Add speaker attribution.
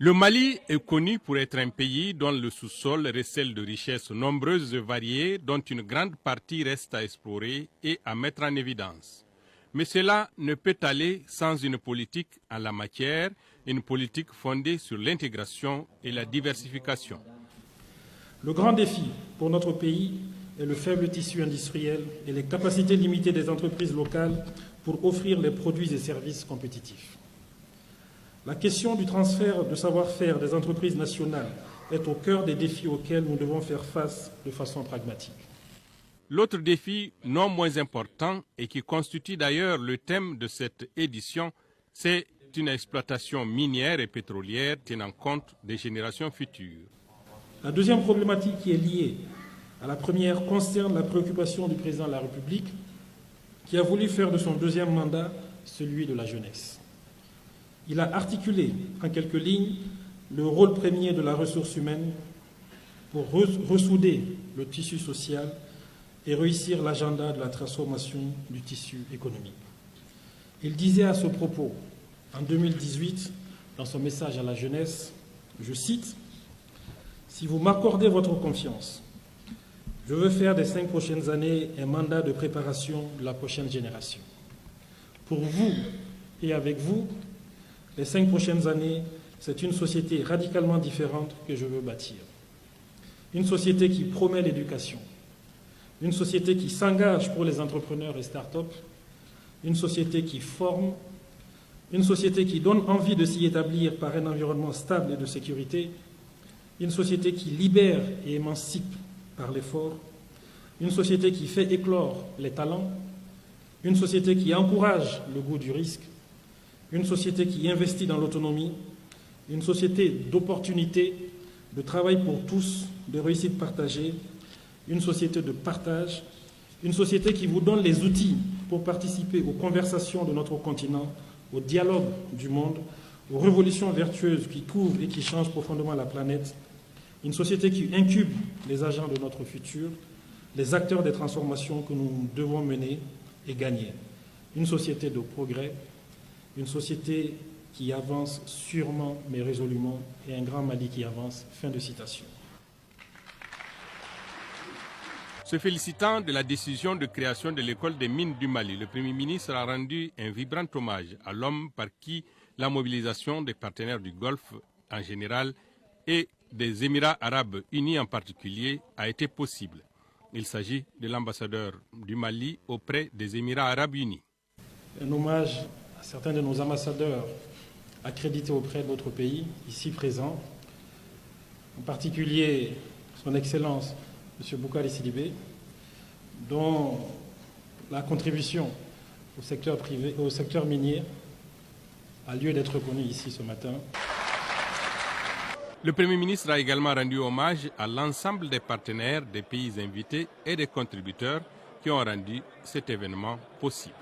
Speaker 1: Le Mali est connu pour être un pays dont le sous-sol recèle de richesses nombreuses et variées, dont une grande partie reste à explorer et à mettre en évidence. Mais cela ne peut aller sans une politique en la matière, une politique fondée sur l'intégration et la diversification.
Speaker 2: Le grand défi pour notre pays est le faible tissu industriel et les capacités limitées des entreprises locales pour offrir les produits et services compétitifs. La question du transfert de savoir-faire des entreprises nationales est au cœur des défis auxquels nous devons faire face de façon pragmatique.
Speaker 1: L'autre défi, non moins important et qui constitue d'ailleurs le thème de cette édition, c'est une exploitation minière et pétrolière tenant compte des générations futures.
Speaker 2: La deuxième problématique qui est liée à la première concerne la préoccupation du président de la République qui a voulu faire de son deuxième mandat celui de la jeunesse. Il a articulé en quelques lignes le rôle premier de la ressource humaine pour ressouder le tissu social et réussir l'agenda de la transformation du tissu économique. Il disait à ce propos, en 2018, dans son message à la jeunesse, je cite, « Si vous m'accordez votre confiance, je veux faire des 5 prochaines années un mandat de préparation de la prochaine génération. Pour vous et avec vous, les 5 prochaines années, c'est une société radicalement différente que je veux bâtir. Une société qui promet l'éducation, une société qui s'engage pour les entrepreneurs et start-up, une société qui forme, une société qui donne envie de s'y établir par un environnement stable et de sécurité, une société qui libère et émancipe par l'effort, une société qui fait éclore les talents, une société qui encourage le goût du risque, une société qui investit dans l'autonomie, une société d'opportunités, de travail pour tous, de réussite partagée, une société de partage, une société qui vous donne les outils pour participer aux conversations de notre continent, au dialogue du monde, aux révolutions vertueuses qui couvrent et qui changent profondément la planète, une société qui incube les agents de notre futur, les acteurs des transformations que nous devons mener et gagner, une société de progrès, une société qui avance sûrement mais résolument et un grand Mali qui avance. » Fin de citation.
Speaker 1: Se félicitant de la décision de création de l'école des mines du Mali, le Premier ministre a rendu un vibrant hommage à l'homme par qui la mobilisation des partenaires du Golfe en général et des Émirats arabes unis en particulier a été possible. Il s'agit de l'ambassadeur du Mali auprès des Émirats arabes unis.
Speaker 2: Un hommage à certains de nos ambassadeurs accrédités auprès de notre pays, ici présents, en particulier son Excellence M. Boukari Sidibé, dont la contribution au secteur privé, au secteur minier a lieu d'être reconnue ici ce matin.
Speaker 1: Le Premier ministre a également rendu hommage à l'ensemble des partenaires, des pays invités et des contributeurs qui ont rendu cet événement possible.